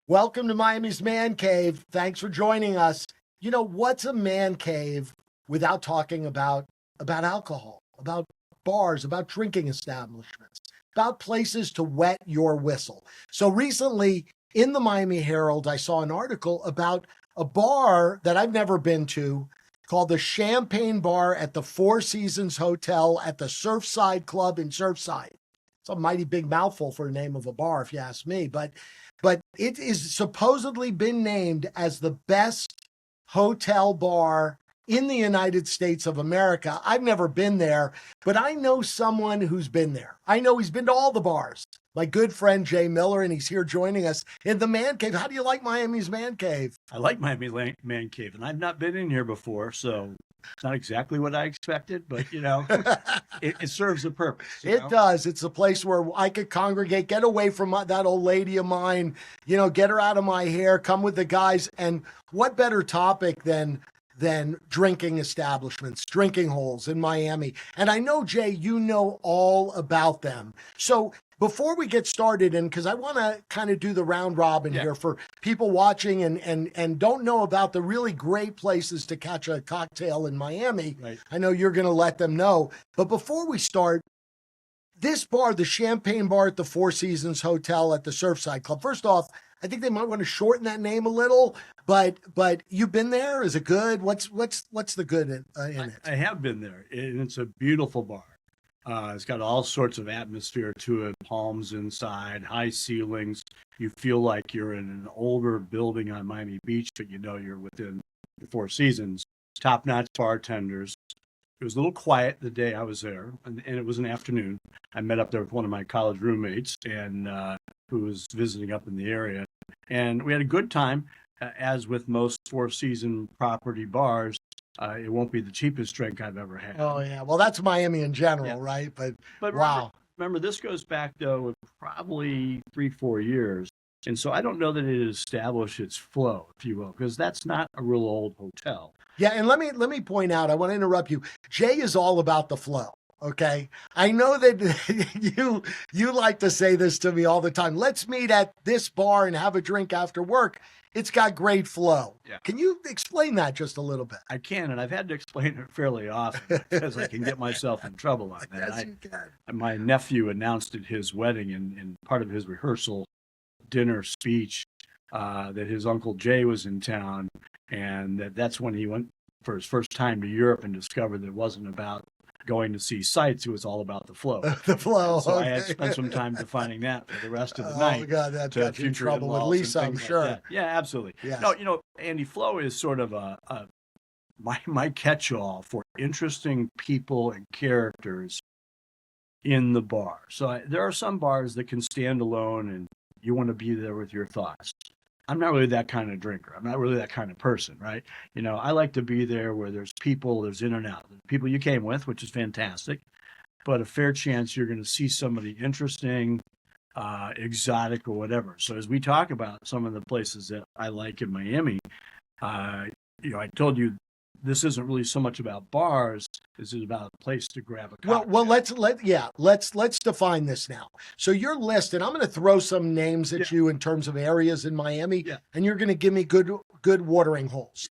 Welcome to Miami's Man Cave. Thanks for joining us. You know, what's a man cave without talking about alcohol, about bars, about drinking establishments, about places to wet your whistle. So recently in the Miami Herald, I saw an article about a bar that I've never been to called the Champagne Bar at the Four Seasons Hotel at the Surfside Club in Surfside. It's a mighty big mouthful for the name of a bar, if you ask me, but it is supposedly been named as the best hotel bar in the United States of America. I've never been there, but I know someone who's been there. I know he's been to all the bars. My good friend Jay Miller, and he's here joining us in the Man Cave. How do you like Miami's Man Cave? I like Miami Man Cave, and I've not been in here before, so it's not exactly what I expected, but, you know, it serves a purpose. It does. It's a place where I could congregate, get away from that old lady of mine, get her out of my hair, come with the guys. And what better topic than drinking establishments, drinking holes in Miami. And I know, Jay, you know all about them. So before we get started, and because I want to kind of do the round robin here for people watching and don't know about the really great places to catch a cocktail in Miami, right. I know you're going to let them know. But before we start, this bar, the Champagne Bar at the Four Seasons Hotel at the Surfside Club, first off, I think they might want to shorten that name a little, but you've been there. Is it good? What's the good in it? I have been there, and it's a beautiful bar. It's got all sorts of atmosphere to it, palms inside, high ceilings. You feel like you're in an older building on Miami Beach, but you know you're within the Four Seasons. Top-notch bartenders. It was a little quiet the day I was there, and it was an afternoon. I met up there with one of my college roommates and who was visiting up in the area. And we had a good time. As with most Four Season property bars, it won't be the cheapest drink I've ever had. Oh, yeah. Well, that's Miami in general, right? But wow. Remember, this goes back, though, probably 3-4 years. And so I don't know that it established its flow, if you will, because that's not a real old hotel. Yeah, and let me point out, I want to interrupt you. Jay is all about the flow. Okay. I know that you like to say this to me all the time. Let's meet at this bar and have a drink after work. It's got great flow. Yeah. Can you explain that just a little bit? I can, and I've had to explain it fairly often because I can get myself in trouble on that. Yes, you can. My nephew announced at his wedding and part of his rehearsal dinner speech that his Uncle Jay was in town, and that's when he went for his first time to Europe and discovered that it wasn't about going to see sights, it was all about the flow. The flow. So I had spent some time defining that for the rest of the night. Oh, God, that got you in trouble with Lisa, I'm sure. Like yeah, absolutely. Yes. No, Andy, flow is sort of my catch-all for interesting people and characters in the bar. So there are some bars that can stand alone and you want to be there with your thoughts. I'm not really that kind of drinker. I'm not really that kind of person, right? I like to be there where there's people, there's in and out. There's people you came with, which is fantastic, but a fair chance you're going to see somebody interesting, exotic or whatever. So as we talk about some of the places that I like in Miami, I told you this isn't really so much about bars. This is about a place to grab a cocktail. Well, let's define this now. So your list, and I'm going to throw some names at you in terms of areas in Miami, and you're going to give me good watering holes.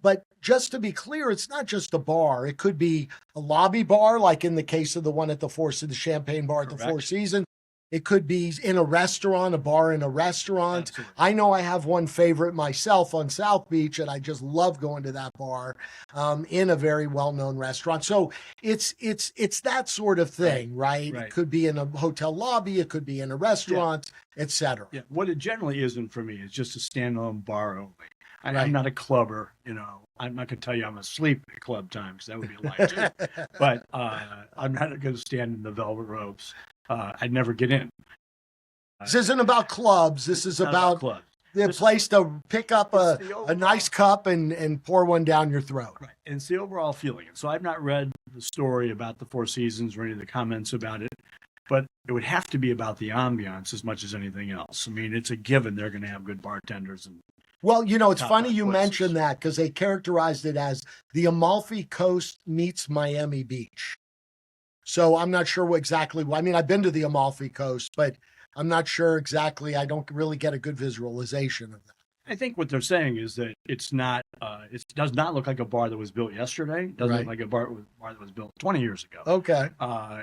But just to be clear, it's not just a bar. It could be a lobby bar, like in the case of the one at the Champagne Bar at the Four Seasons. It could be in a restaurant, a bar in a restaurant. Absolutely. I know I have one favorite myself on South Beach, and I just love going to that bar in a very well-known restaurant. So it's that sort of thing, right? It could be in a hotel lobby. It could be in a restaurant, etc. Yeah. What it generally isn't for me is just a standalone bar only. I'm not a clubber, I'm not going to tell you I'm asleep at club time because that would be a lie too. But I'm not going to stand in the velvet ropes. I'd never get in. This isn't about clubs. This is about the place to pick up a nice cup and pour one down your throat. Right. And it's the overall feeling. And so I've not read the story about the Four Seasons or any of the comments about it, but it would have to be about the ambiance as much as anything else. I mean, it's a given they're going to have good bartenders. Well, it's funny you mentioned that because they characterized it as the Amalfi Coast meets Miami Beach. So I'm not sure exactly. I mean, I've been to the Amalfi Coast, but I'm not sure exactly. I don't really get a good visualization of that. I think what they're saying is that it's not, it does not look like a bar that was built yesterday. It doesn't Right. look like a bar that was built 20 years ago. Okay.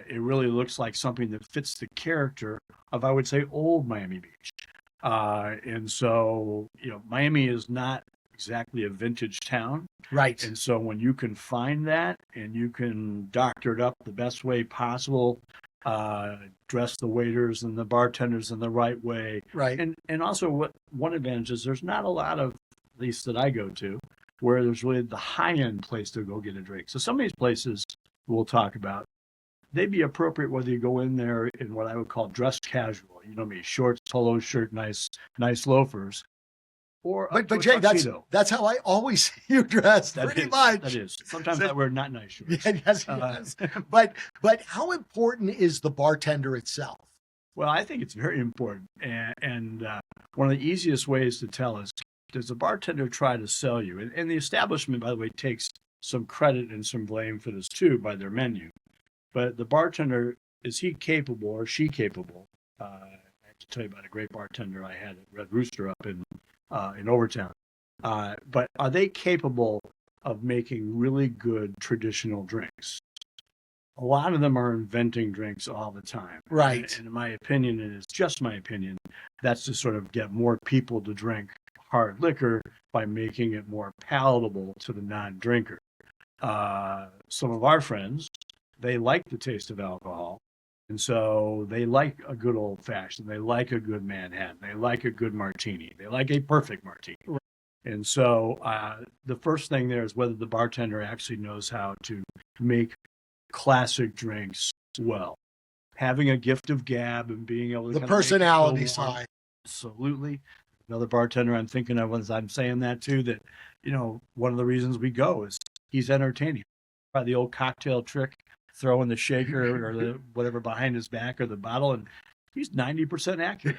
It really looks like something that fits the character of, I would say, old Miami Beach. And so, Miami is not exactly a vintage town. Right. And so when you can find that and you can doctor it up the best way possible, dress the waiters and the bartenders in the right way. Right. And also one advantage is there's not a lot of, at least that I go to, where there's really the high-end place to go get a drink. So some of these places we'll talk about, they'd be appropriate whether you go in there in what I would call dress casual. You know me, shorts, polo shirt, nice loafers. Or but Jay, that's how I always see you dressed, pretty much. That is. Sometimes I wear not nice shorts. Yes. But how important is the bartender itself? Well, I think it's very important. And one of the easiest ways to tell is, does the bartender try to sell you? And the establishment, by the way, takes some credit and some blame for this too by their menu. But the bartender, is he capable or she capable? I have to tell you about a great bartender I had at Red Rooster up in Overtown. But are they capable of making really good traditional drinks? A lot of them are inventing drinks all the time. Right. And in my opinion, and it's just my opinion, that's to sort of get more people to drink hard liquor by making it more palatable to the non-drinker. Some of our friends, they like the taste of alcohol. And so they like a good old fashioned, they like a good Manhattan, they like a good martini, they like a perfect martini. Right. And so the first thing there is whether the bartender actually knows how to make classic drinks well. Having a gift of gab and being able to the personality side. Absolutely. Another bartender I'm thinking of as I'm saying that too, that, one of the reasons we go is he's entertaining. By the old cocktail trick, throwing the shaker or the whatever behind his back or the bottle, and he's 90% accurate.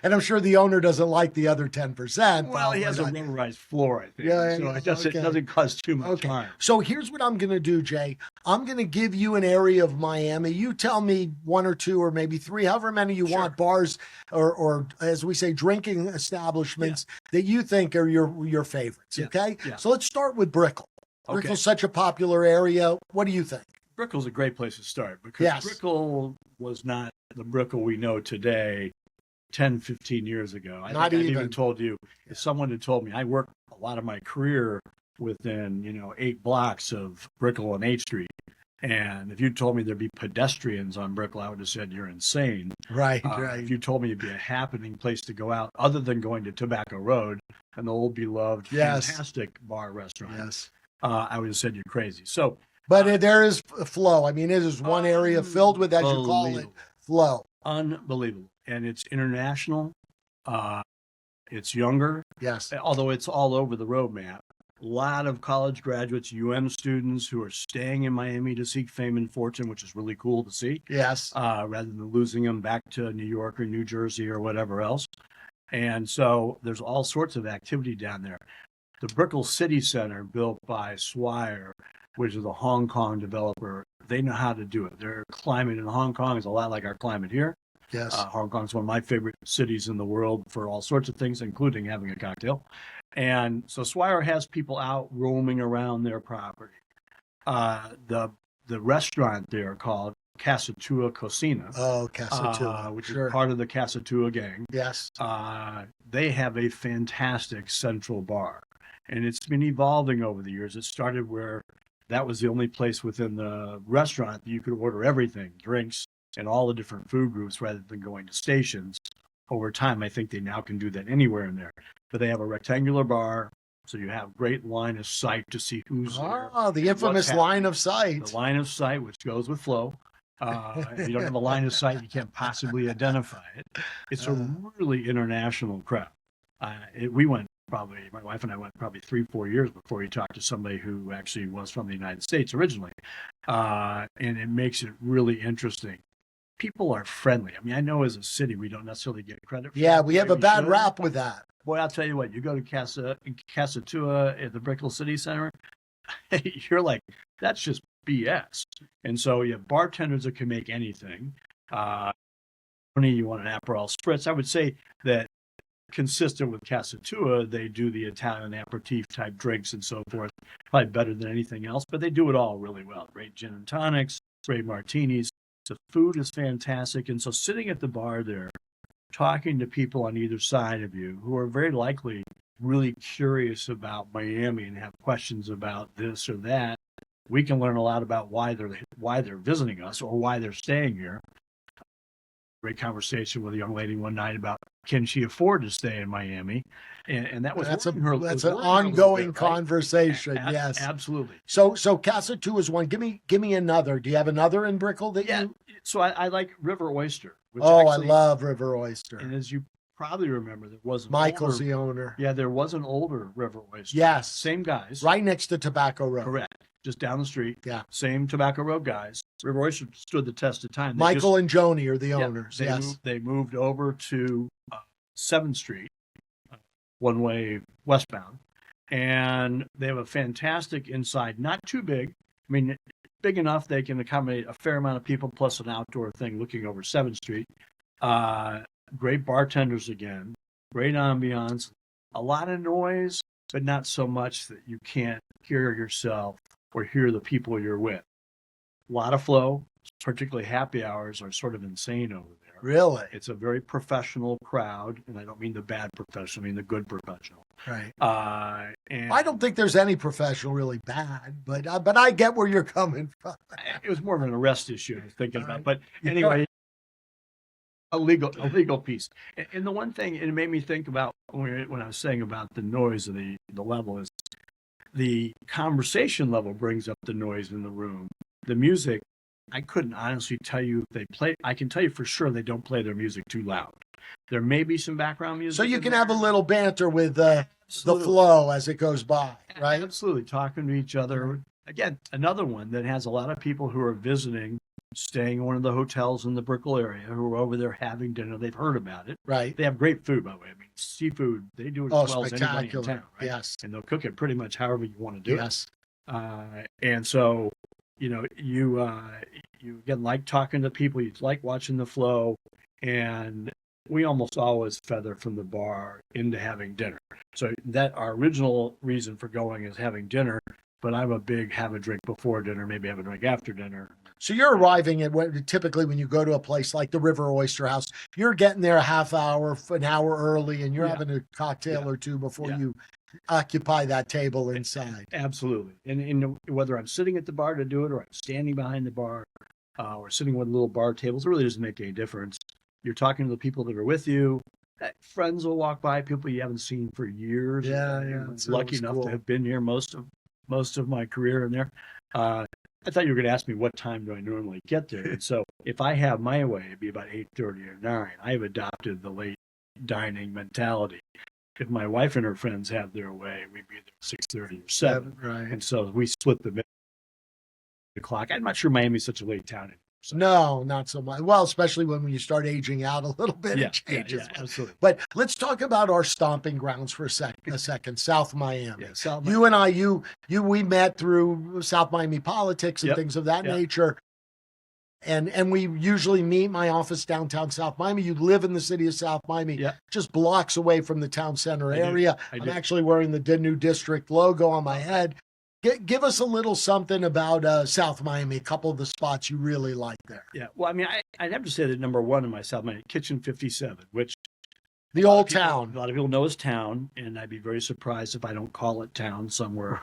And I'm sure the owner doesn't like the other 10%. Well, he has a rubberized floor, I think. Yeah, so it doesn't cause too much harm. So here's what I'm going to do, Jay. I'm going to give you an area of Miami. You tell me one or two or maybe three, however many you want, bars or as we say, drinking establishments that you think are your favorites. Okay. Yeah. So let's start with Brickell. Brickell's such a popular area. What do you think? Brickell's a great place to start because Brickell was not the Brickell we know today 10, 15 years ago. I even told you, if someone had told me, I worked a lot of my career within, 8 blocks of Brickell and 8th Street. And if you told me there'd be pedestrians on Brickell, I would have said, you're insane. Right. If you told me it'd be a happening place to go out, other than going to Tobacco Road, an old beloved, fantastic bar restaurant, I would have said you're crazy. So, but there is flow. I mean, it is one area filled with, as you call it, flow. Unbelievable. And it's international. It's younger. Yes. Although it's all over the roadmap. A lot of college graduates, students who are staying in Miami to seek fame and fortune, which is really cool to see. Yes. Rather than losing them back to New York or New Jersey or whatever else. And so there's all sorts of activity down there. The Brickell City Center, built by Swire, which is a Hong Kong developer, they know how to do it. Their climate in Hong Kong is a lot like our climate here. Yes. Hong Kong is one of my favorite cities in the world for all sorts of things, including having a cocktail. And so Swire has people out roaming around their property. The restaurant there called Casa Tua Cocina. Oh, Casa Tua. Which is part of the Casa Tua gang. Yes. They have a fantastic central bar. And it's been evolving over the years. It started where that was the only place within the restaurant that you could order everything, drinks, and all the different food groups rather than going to stations. Over time, I think they now can do that anywhere in there. But they have a rectangular bar, so you have great line of sight to see who's there. Oh, the infamous line of sight. The line of sight, which goes with flow. If you don't have a line of sight, you can't possibly identify it. It's a really international crowd. We went my wife and I went probably 3-4 years before we talked to somebody who actually was from the United States originally. And it makes it really interesting. People are friendly. I mean, I know as a city, we don't necessarily get credit for that. We have a bad rap with that. Boy, I'll tell you what, you go to Casa Tua at the Brickell City Center, you're like, that's just BS. And so you have bartenders that can make anything. you want an Aperol Spritz. I would say that consistent with Casa Tua, they do the Italian aperitif type drinks and so forth, probably better than anything else, but they do it all really well. Great gin and tonics, great martinis. The food is fantastic. And so sitting at the bar there, talking to people on either side of you who are very likely really curious about Miami and have questions about this or that, we can learn a lot about why they're visiting us or why they're staying here. Great conversation with a young lady one night about can she afford to stay in Miami, and that was that's an ongoing ongoing conversation. Right? Yes, absolutely. So Casa Tua is one. Give me another. Do you have another in Brickell that you? So I like River Oyster. Which I love River Oyster. And as you probably remember, there was Michael's the owner. Yeah, there was an older River Oyster. Yes, same guys, right next to Tobacco Road. Correct. Just down the street. Yeah. Same Tobacco Road guys. River Oyster stood the test of time. Michael and Joni are the owners. They moved over to 7th Street, one way westbound. And they have a fantastic inside, not too big. I mean, big enough they can accommodate a fair amount of people plus an outdoor thing looking over 7th Street. Great bartenders again. Great ambiance. A lot of noise, but not so much that you can't hear yourself or hear the people you're with. A lot of flow, particularly happy hours are sort of insane over there. Really? It's a very professional crowd, and I don't mean the bad professional, I mean the good professional. Right. And I don't think there's any professional really bad, but I get where you're coming from. It was more of an arrest issue I was thinking about. But anyway, a legal piece. And the one thing it made me think about when I was saying about the noise of the level is the conversation level brings up the noise in the room. The music, I couldn't honestly tell you if they play. I can tell you for sure they don't play their music too loud. There may be some background music. So you can have a little banter with the flow as it goes by, right? Absolutely. Talking to each other. Again, another one that has a lot of people who are visiting, staying in one of the hotels in the Brickell area, who are over there having dinner. They've heard about it. Right. They have great food, by the way. I mean, seafood, they do it as well as anybody in town, right? Yes. And they'll cook it pretty much however you want to do it. And so, you again like talking to people, you like watching the flow, and we almost always feather from the bar into having dinner. So that our original reason for going is having dinner, but I'm a big have a drink before dinner, maybe have a drink after dinner. So you're arriving at typically when you go to a place like the River Oyster House, you're getting there a half hour, an hour early, and you're having a cocktail or two before you occupy that table inside. Absolutely. And whether I'm sitting at the bar to do it or I'm standing behind the bar or sitting with little bar tables, it really doesn't make any difference. You're talking to the people that are with you. Friends will walk by, people you haven't seen for years. I'm lucky enough to have been here most of my career in there. I thought you were going to ask me what time do I normally get there. And so if I have my way, it'd be about 8:30 or 9. I've adopted the late dining mentality. If my wife and her friends have their way, we'd be there 6:30 or 7. Right. And so we split the clock. I'm not sure Miami's such a late town anymore. So. No, not so much. Well, especially when you start aging out a little bit, it changes. Yeah, absolutely. But let's talk about our stomping grounds for a second. South Miami. Yeah, South you Miami. and I, we met through South Miami politics and things of that nature. And we usually meet my office downtown South Miami. You live in the city of South Miami, just blocks away from the town center area. I'm actually wearing the new district logo on my head. Give us a little something about South Miami, a couple of the spots you really like there. Yeah, well, I mean, I'd have to say that number one in my South Miami, Kitchen 57, which the old town. A lot of people know as town, and I'd be very surprised if I don't call it town somewhere.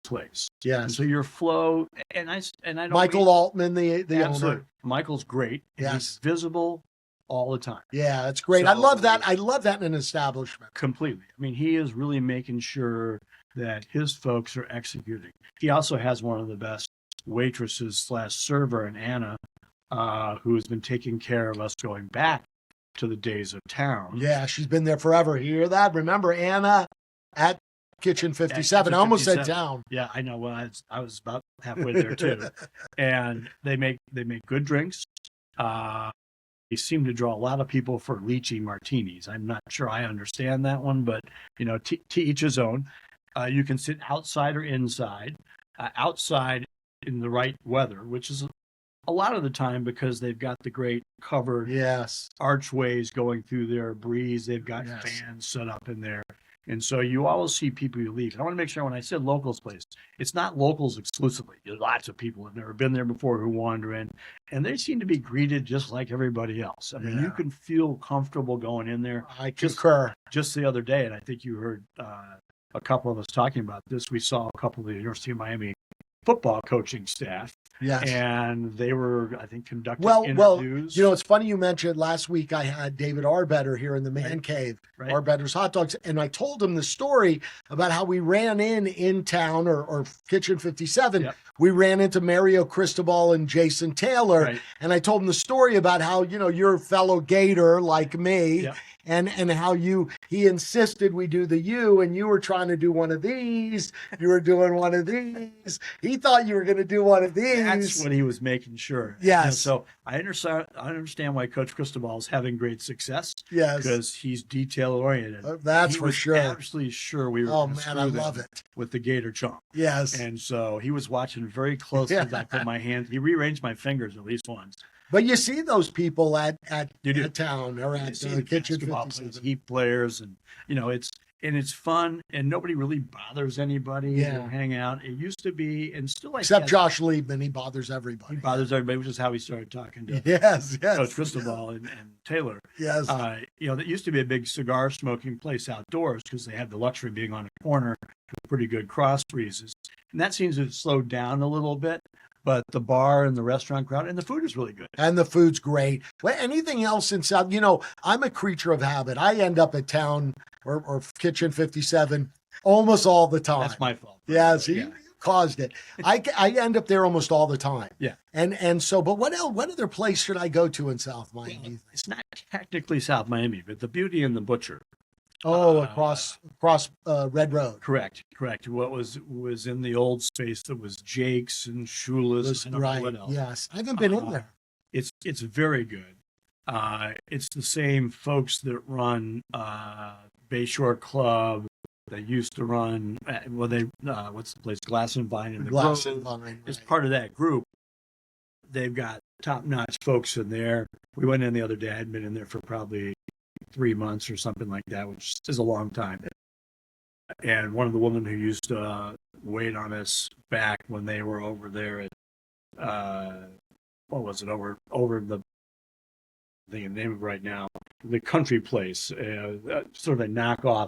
Place. Yes. And so your flow, and I don't. Michael Altman, the owner. Michael's great. Yes. He's visible all the time. Yeah, that's great. So, I love that. I love that in an establishment. Completely. I mean, he is really making sure that his folks are executing. He also has one of the best waitresses / server in Anna, who has been taking care of us going back to the days of town. Yeah, she's been there forever. You hear that? Remember Anna at Kitchen 57. I almost said town. Yeah, I know. Well, I was about halfway there too. And they make good drinks. They seem to draw a lot of people for lychee martinis. I'm not sure I understand that one, but to each his own. You can sit outside or inside. Outside in the right weather, which is a lot of the time, because they've got the great covered Yes. archways going through their breeze, they've got Yes. fans set up in there. And so you always see people who leave. And I want to make sure when I said locals place, it's not locals exclusively. There's lots of people who've never been there before who wander in, and they seem to be greeted just like everybody else. I mean, you can feel comfortable going in there. I concur. Just the other day, and I think you heard a couple of us talking about this, we saw a couple of the University of Miami football coaching staff. Yes. And they were, I think, conducting Well, interviews. it's funny you mentioned last week I had David Arbetter here in the Man Cave, Right. Arbetter's Hot Dogs, and I told him the story about how we ran in town or Kitchen 57. Yep. We ran into Mario Cristobal and Jason Taylor, Right. and I told him the story about how, you're a fellow Gator like me. Yep. And how he insisted we do the U, and you were trying to do one of these. You were doing one of these. He thought you were going to do one of these. That's what he was making sure. Yes. So I understand why Coach Cristobal is having great success. Yes. Because he's detail oriented. That's he for was sure. Absolutely sure we were. Oh man, I love it. With the Gator chunk. Yes. And so he was watching very closely as I put my hands. He rearranged my fingers at least once. But you see those people at town or at the Kitchen basketball 57. players, Heat players, and it's fun, and nobody really bothers anybody. Yeah. To hang out. It used to be, and still except Josh Liebman, he bothers everybody. He bothers everybody, which is how he started talking to yes. Coach Cristobal and Taylor. Yes. That used to be a big cigar smoking place outdoors because they had the luxury of being on a corner with pretty good cross breezes, and that seems to have slowed down a little bit. But the bar and the restaurant crowd and the food is really good. And the food's great. Well, anything else in South? I'm a creature of habit. I end up at town or Kitchen 57 almost all the time. That's my fault. Yes, you caused it. I end up there almost all the time. Yeah. And so, but what other place should I go to in South Miami? Well, it's not technically South Miami, but the Beauty and the Butcher. Oh, across Red Road. Correct. What was in the old space that was Jake's and Shula's. I don't know what else. Yes, I haven't been in there. It's very good. It's the same folks that run Bayshore Club. They used to run. What's the place? Glass and Vine. And Glass and Vine. It's part of that group. They've got top-notch folks in there. We went in the other day. I had been in there for probably 3 months or something like that, which is a long time. And one of the women who used to wait on us back when they were over there at what was it, over the, I think the name of it right now, the country place, sort of a knockoff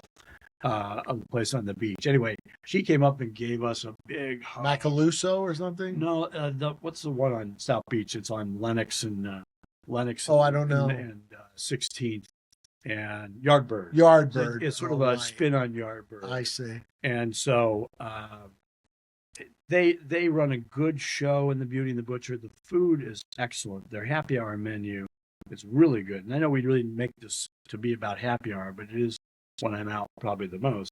of the place on the beach. Anyway, she came up and gave us a big hug. Macaluso or something? No, what's the one on South Beach? It's on Lenox and Lenox. Oh, I don't know. And 16th and Yardbird. Yardbird. It's sort of a spin on Yardbird. I see. And so they run a good show in the Beauty and the Butcher. The food is excellent. Their happy hour menu is really good. And I know we really make this to be about happy hour, but it is when I'm out probably the most.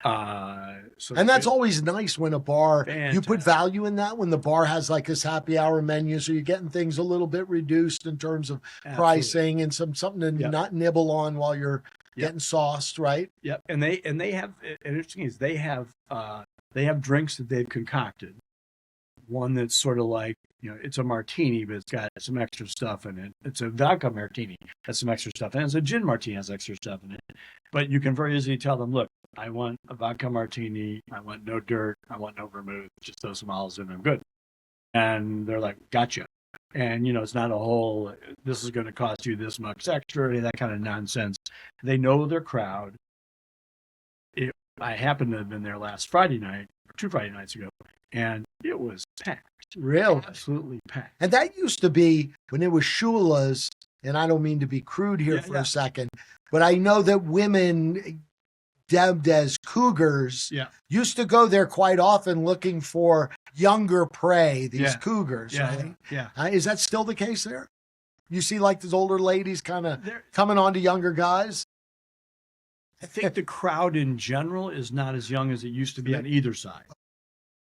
And that's always nice when a bar, you put value in that when the bar has like this happy hour menu. So you're getting things a little bit reduced in terms of pricing and something to not nibble on while you're getting sauced, right? Yep. And they have, interesting is they have drinks that they've concocted. One that's sort of like, it's a martini, but it's got some extra stuff in it. It's a vodka martini, has some extra stuff in it. It's a gin martini, has extra stuff in it. But you can very easily tell them, look, I want a vodka martini. I want no dirt. I want no vermouth. Just throw some olives in. I'm good. And they're like, gotcha. And, it's not a whole, this is going to cost you this much extra, any of that kind of nonsense. They know their crowd. I happened to have been there last Friday night, or 2 Friday nights ago, and it was packed. Really? Absolutely packed. And that used to be when it was Shula's, and I don't mean to be crude here for a second, but I know that women dubbed as cougars used to go there quite often looking for younger prey, these cougars, right? Yeah. Is that still the case there? You see like these older ladies kind of coming on to younger guys? I think the crowd in general is not as young as it used to be on either side.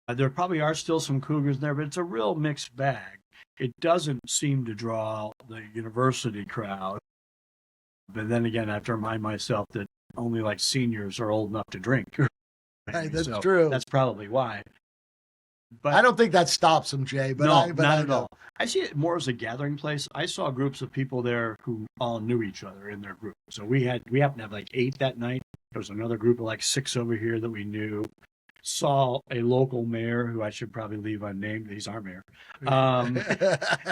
There probably are still some cougars there, but it's a real mixed bag. It doesn't seem to draw the university crowd. But then again, I have to remind myself that only like seniors are old enough to drink. Right, that's true. That's probably why. But I don't think that stops them, Jay. But no, but not I at know. all. I see it more as a gathering place. I saw groups of people there who all knew each other in their group. So we happened to have like 8 that night. There was another group of like 6 over here that we knew. Saw a local mayor who I should probably leave unnamed. He's our mayor, um,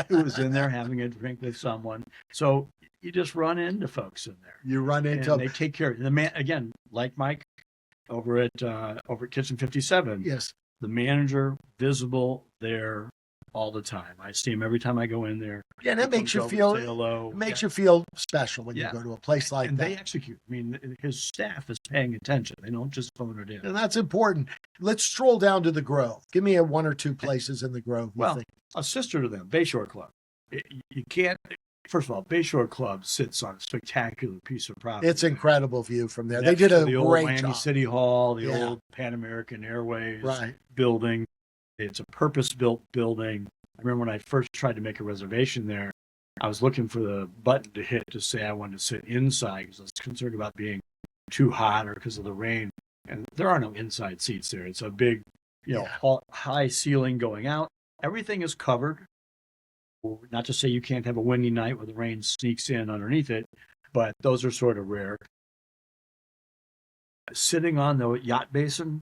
who was in there having a drink with someone. So you just run into folks in there, You run into and they take care of you. The man again, like Mike over at Kitchen 57. yes. The manager visible there all the time. I see him every time I go in there. Yeah, and He that makes comes you over to feel say hello. it makes Yeah. you feel special when you Yeah. go to a place like And that. they execute. I mean, his staff is paying attention. They don't just phone it in. And that's important. Let's stroll down to the Grove. Give me a 1 or 2 places in the Grove. Well, a sister to them, Bayshore Club. You can't. First of all, Bayshore Club sits on a spectacular piece of property. It's incredible view from there. They Next did to a the old great Miami job. City Hall, the Yeah. old Pan American Airways Right. building. It's a purpose-built building. I remember when I first tried to make a reservation there, I was looking for the button to hit to say I wanted to sit inside because I was concerned about being too hot or because of the rain. And there are no inside seats there. It's a big, high ceiling going out. Everything is covered. Not to say you can't have a windy night where the rain sneaks in underneath it, but those are sort of rare. Sitting on the yacht basin,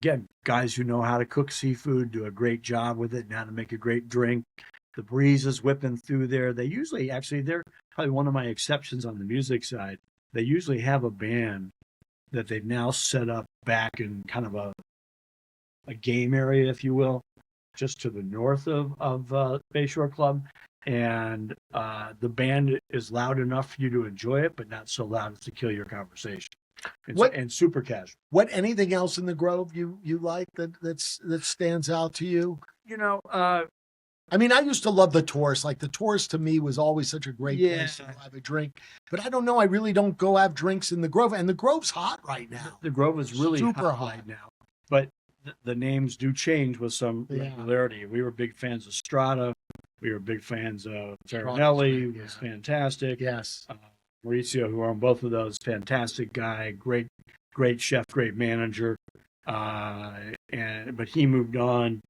again, guys who know how to cook seafood do a great job with it and how to make a great drink. The breeze is whipping through there. They usually, they're probably one of my exceptions on the music side. They usually have a band that they've now set up back in kind of a game area, if you will, just to the north of Bayshore Club. And the band is loud enough for you to enjoy it, but not so loud as to kill your conversation. And super casual. What anything else in the Grove you like that stands out to you? I mean, I used to love the Tourist. Like the Tourist to me was always such a great place to have a drink. But I don't know. I really don't go have drinks in the Grove, and the Grove's hot right now. The Grove is really super hot right now, but the names do change with some regularity. We were big fans of Strata. We were big fans of Farinelli. It was fantastic. Yes. Mauricio, who owned both of those, fantastic guy, great chef, great manager. But he moved on.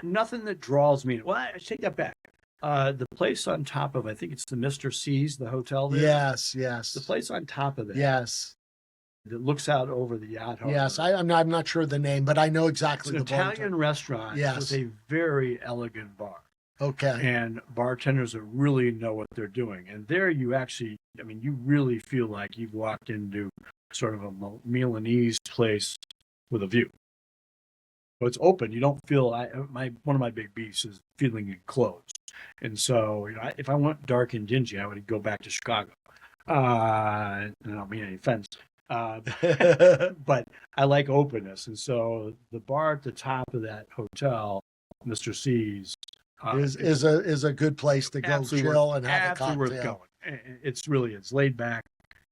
Nothing that draws me. Well, I take that back. The place on top of, I think it's the Mr. C's, the hotel there. Yes. The place on top of it. Yes. That looks out over the yacht harbor. Yes, I'm not sure the name, but I know exactly it's an Italian restaurant with a very elegant bar. Okay. And bartenders that really know what they're doing. And there you actually, you really feel like you've walked into sort of a Milanese place with a view. So it's open. You don't feel, one of my big beefs is feeling enclosed. And so, if I went dark and dingy, I would go back to Chicago. I don't mean any offense. But I like openness. And so the bar at the top of that hotel, Mr. C's, is a good place to go chill and have a cocktail. Worth going. It's laid back,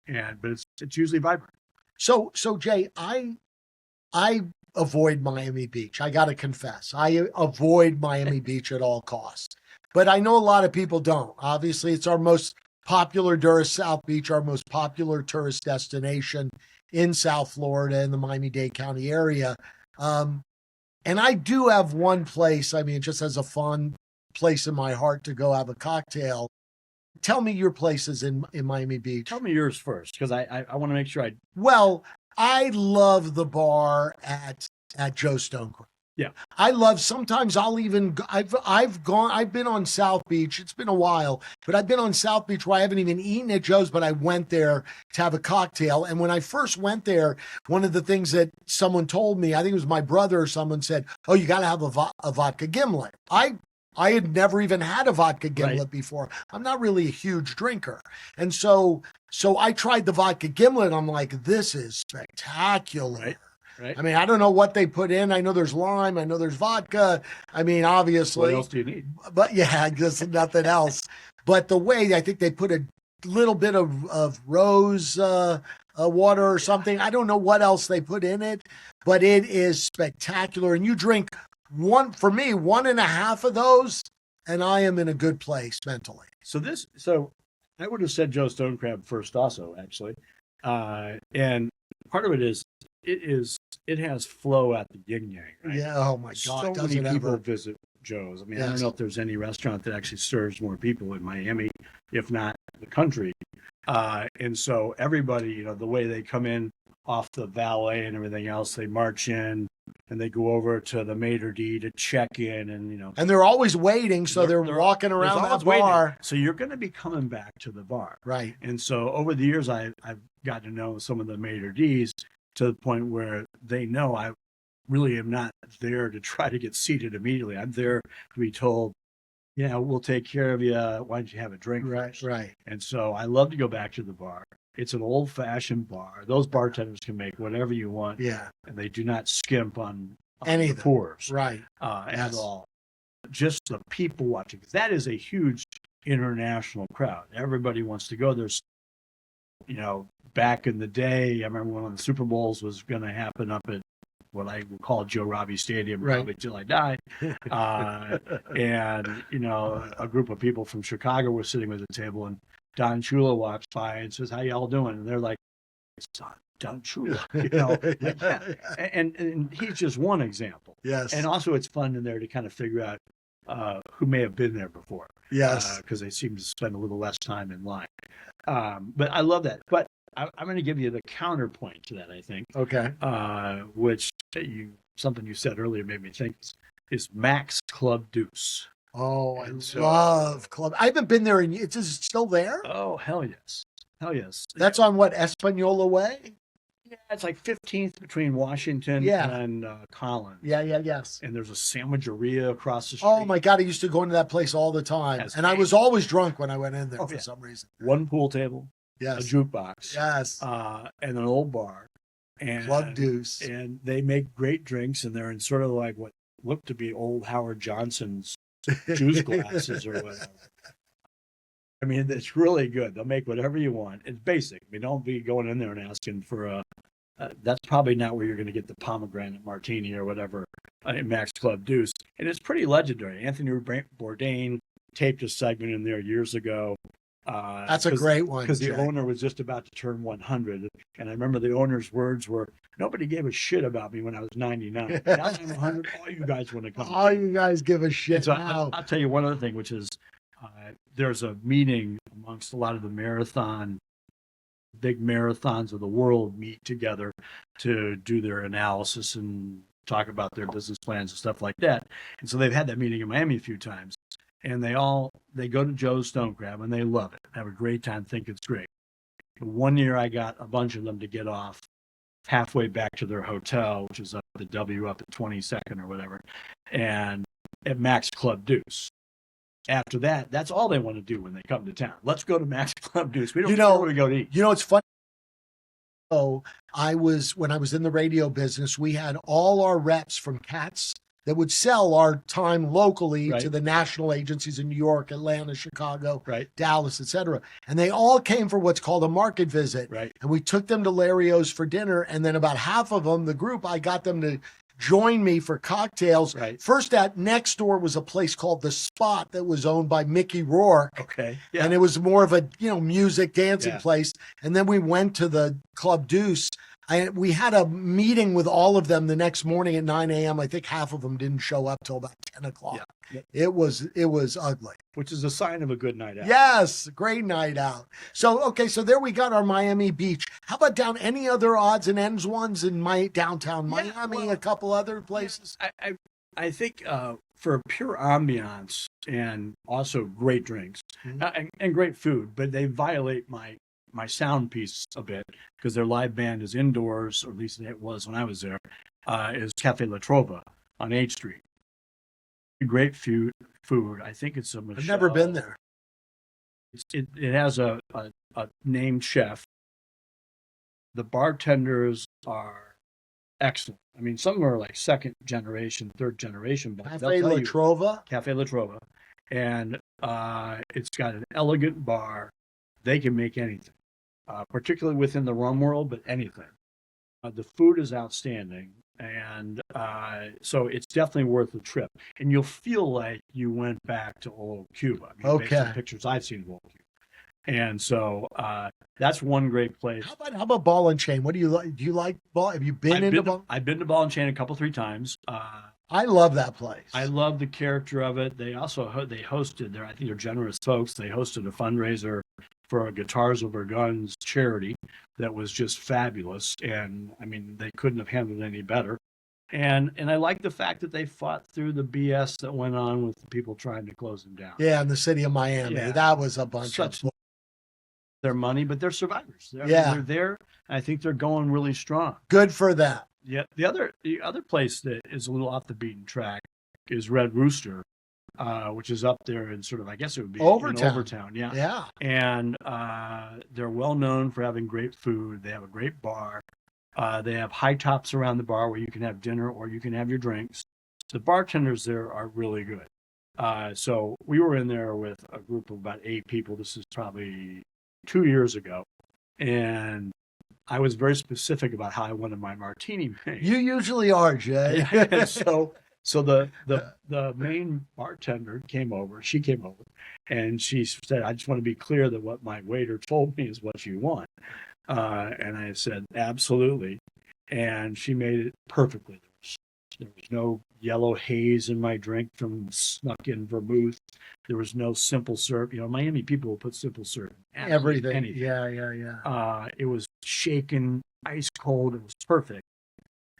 but it's usually vibrant. So Jay, I avoid Miami Beach. I got to confess, I avoid Miami Beach at all costs. But I know a lot of people don't. Obviously, it's our most popular tourist, South Beach, our most popular tourist destination in South Florida in the Miami-Dade County area. And I do have one place, it just has a fun place in my heart to go have a cocktail. Tell me your places in Miami Beach. Tell me yours first, because I want to make sure Well, I love the bar at Joe Stonecrop. Yeah. Sometimes I'll even, I've been on South Beach. It's been a while, but I've been on South Beach where I haven't even eaten at Joe's, but I went there to have a cocktail. And when I first went there, one of the things that someone told me, I think it was my brother or someone said, oh, you got to have a vodka gimlet. I had never even had a vodka gimlet before. I'm not really a huge drinker. And so I tried the vodka gimlet. I'm like, this is spectacular. Right. I don't know what they put in. I know there's lime. I know there's vodka. Obviously. What else do you need? But yeah, just nothing else. But the way I think they put a little bit of rose water or something. I don't know what else they put in it, but it is spectacular. And you drink one and a half of those, and I am in a good place mentally. So I would have said Joe Stonecrab first also, actually. And part of it is it has flow at the yin yang, right? Yeah. Oh my So God. Does many it people ever? visit Joe's. I mean, I Yes. don't know if there's any restaurant that actually serves more people in Miami, if not the country. And so everybody, you know, the way they come in off the valet and everything else, they march in and they go over to the maitre d' to check in, and you know, And they're always waiting, so they're walking there's around that always waiting. bar. So you're going to be coming back to the bar, Right. and so over the years, I've gotten to know some of the maitre d's to the point where they know I really am not there to try to get seated immediately. I'm there to be told, yeah, we'll take care of you. Why don't you have a drink Right. first? Right. And so I love to go back to the bar. It's an old-fashioned bar. Those bartenders can make whatever you want, Yeah. and they do not skimp on Anything. the pours Right. at Yes. all. Just the people watching, 'cause that is a huge international crowd. Everybody wants to go. There's, you know, back in the day, I remember when the Super Bowls was going to happen up at what I would call Joe Robbie Stadium, Right. probably till I die. And, you know, a group of people from Chicago were sitting at the table, and Don Shula walks by and says, "How y'all doing?" And they're like, "It's Don Shula," you know. Like, yeah. And he's just one example. Yes. And also it's fun in there to kind of figure out who may have been there before. Yes. Because they seem to spend a little less time in line. But I love that. But I'm going to give you the counterpoint to that, I think. Okay. Which something you said earlier made me think is Max Club Deuce. Oh, I love Club. I haven't been there in. Is it still there? Oh, hell yes. Hell yes. That's on what, Espanola Way? Yeah, it's like 15th between Washington and Collins. Yeah. Yes. And there's a sandwicheria across the street. Oh my God, I used to go into that place all the time, and I was always drunk when I went in there for some reason. One pool table, Yes. a jukebox, Yes. and an old bar, and Club Deuce. And they make great drinks, and they're in sort of like what looked to be old Howard Johnson's juice glasses or whatever. I mean, it's really good. They'll make whatever you want. It's basic. I mean, don't be going in there and asking for a. That's probably not where you're going to get the pomegranate martini or whatever in Max Club Deuce. And it's pretty legendary. Anthony Bourdain taped a segment in there years ago. That's a great one. Because the owner was just about to turn 100. And I remember the owner's words were, "Nobody gave a shit about me when I was 99. Now I'm 100. All you guys want to come. All you guys give a shit so now." I'll tell you one other thing, which is there's a meeting amongst a lot of the big marathons of the world meet together to do their analysis and talk about their business plans and stuff like that. And so they've had that meeting in Miami a few times. And they go to Joe's Stone Crab and they love it. Have a great time, think it's great. One year I got a bunch of them to get off halfway back to their hotel, which is up the W up at 22nd or whatever, and at Max Club Deuce. After that, that's all they want to do when they come to town. Let's go to Max Club Deuce. We don't know where we go to eat. You know, it's funny. So when I was in the radio business, we had all our reps from Cats that would sell our time locally to the national agencies in New York, Atlanta, Chicago, Dallas, etc. And they all came for what's called a market visit. Right. And we took them to Lario's for dinner. And then about half of them, the group, I got them to join me for cocktails. Right. First, next door was a place called The Spot that was owned by Mickey Rourke. Okay. Yeah. And it was more of a, music dancing place. And then we went to the Club Deuce. We had a meeting with all of them the next morning at 9 a.m. I think half of them didn't show up till about 10 o'clock. Yeah. It was ugly. Which is a sign of a good night out. Yes, great night out. So there we got our Miami Beach. How about down any other odds and ends ones in downtown Miami, a couple other places? I think for pure ambiance and also great drinks and great food, but they violate my sound piece a bit because their live band is indoors, or at least it was when I was there, is Cafe La Trova on 8th Street. Great food. I think it's a Michelle. I've never been there. It has a named chef. The bartenders are excellent. I mean, some are like second generation, third generation. But Cafe La Trova? Cafe La Trova. And it's got an elegant bar. They can make anything, particularly within the rum world, but anything. The food is outstanding. And so it's definitely worth the trip. And you'll feel like you went back to old Cuba. I mean, based on pictures I've seen of old Cuba. And so that's one great place. How about Ball and Chain? What do you like? Do you like ball? Have you been into ball? I've been to Ball and Chain a couple, 3 times. I love that place. I love the character of it. They also they hosted there. I think they're generous folks. They hosted a fundraiser for a Guitars Over Guns charity that was just fabulous. And I mean, they couldn't have handled it any better. And I like the fact that they fought through the BS that went on with the people trying to close them down. Yeah, in the city of Miami. Yeah. That was a bunch of their money, but they're survivors. They're there. I think they're going really strong. Good for them. Yeah. The other place that is a little off the beaten track is Red Rooster, which is up there in sort of, I guess it would be Overtown. Yeah. Yeah. And they're well known for having great food. They have a great bar. They have high tops around the bar where you can have dinner or you can have your drinks. The bartenders there are really good. So we were in there with a group of about 8 people. This is probably 2 years ago. And I was very specific about how I wanted my martini made. You usually are, Jay. And so the main bartender came over. She came over and she said, I just want to be clear that what my waiter told me is what you want. And I said, absolutely. And she made it perfectly. There was no yellow haze in my drink from snuck in vermouth. There was no simple syrup. Miami people will put simple syrup in everything. Anything. Yeah. It was shaken, ice cold. It was perfect.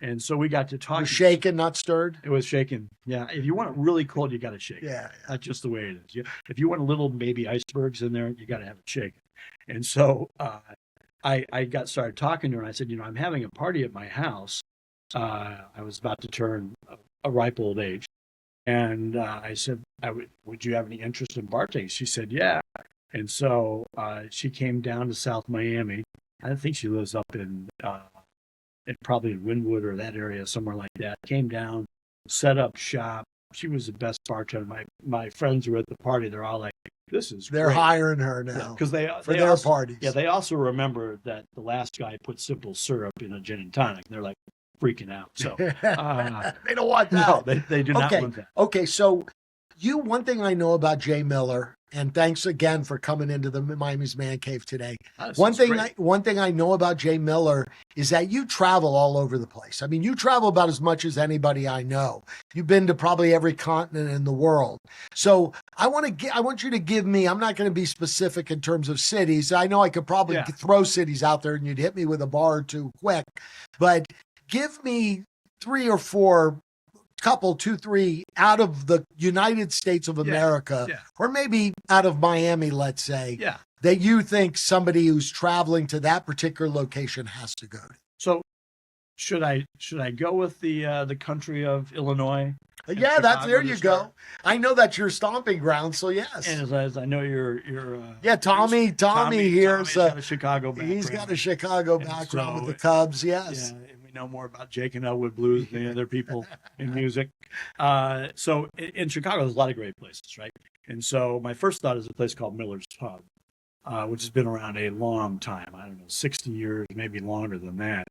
And so we got to talk. It was shaken, not stirred? It was shaken. Yeah. If you want it really cold, you got to shake it. Yeah. That's just the way it is. If you want a little baby icebergs in there, you got to have it shaken. And so I started talking to her and I said, I'm having a party at my house. I was about to turn a ripe old age. And I said, would you have any interest in bartending? She said, yeah. And so she came down to South Miami. I think she lives up in probably in Wynwood or that area, somewhere like that. Came down, set up shop. She was the best bartender. My friends were at the party. They're all like, this is They're great. Hiring her now because they their also, parties. Yeah, they also remember that the last guy put simple syrup in a gin and tonic. They're like freaking out. So they don't want that. No, they do not want that. Okay, so one thing I know about Jay Miller, and thanks again for coming into the Miami's Man Cave today. One thing I know about Jay Miller is that you travel all over the place. I mean, you travel about as much as anybody I know. You've been to probably every continent in the world. So I want you to give me, I'm not going to be specific in terms of cities. I know I could probably throw cities out there and you'd hit me with a bar or two quick, but give me 3 or 4 2, 3 out of the United States of America, or maybe out of Miami, let's say, that you think somebody who's traveling to that particular location has to go to. So should I go with the country of Illinois? Yeah, there you go. I know that's your stomping ground, so yes. And as I know you're Tommy here's got a Chicago background. He's got a Chicago background with the Cubs, yes. Yeah, and we know more about Jake and Elwood Blues than other people in music. So in Chicago, there's a lot of great places, right? And so my first thought is a place called Miller's Pub, which has been around a long time. I don't know, 60 years, maybe longer than that.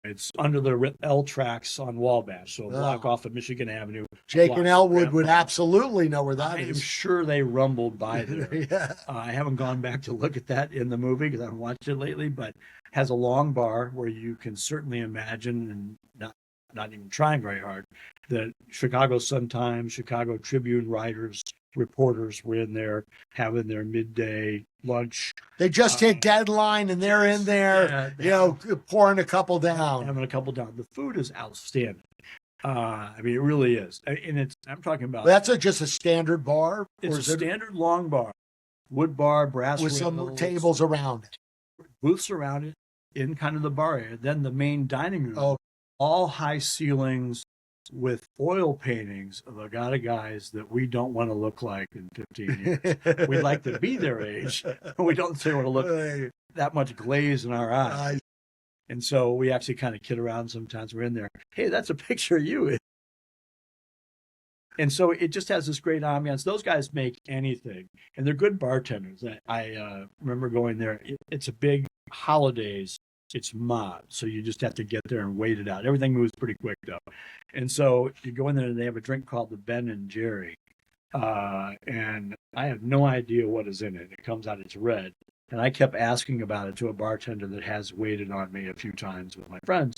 It's under the L tracks on Wabash, so a block off of Michigan Avenue. Jake and Elwood would absolutely know where that is. I'm sure they rumbled by there. Yeah. I haven't gone back to look at that in the movie because I haven't watched it lately, but has a long bar where you can certainly imagine, and not even trying very hard, that Chicago Sun-Times, Chicago Tribune writers, reporters were in there having their midday lunch. They just hit deadline and they're in there, pouring a couple down. Having a couple down. The food is outstanding. I mean, it really is. And I'm talking about. That's just a standard bar? It's a standard long bar. Wood bar, brass with rails, some tables around it. Booths around it in kind of the bar area. Then the main dining room. All high ceilings with oil paintings of a lot of guys that we don't want to look like in 15 years. We'd like to be their age. We don't want to look that much glaze in our eyes. And so we actually kind of kid around sometimes. We're in there. Hey, that's a picture of you. And so it just has this great ambiance. Those guys make anything. And they're good bartenders. I remember going there. It's a big holidays. It's mob, so you just have to get there and wait it out. Everything moves pretty quick, though. And so you go in there, and they have a drink called the Ben and Jerry, and I have no idea what is in it. It comes out, it's red. And I kept asking about it to a bartender that has waited on me a few times with my friends.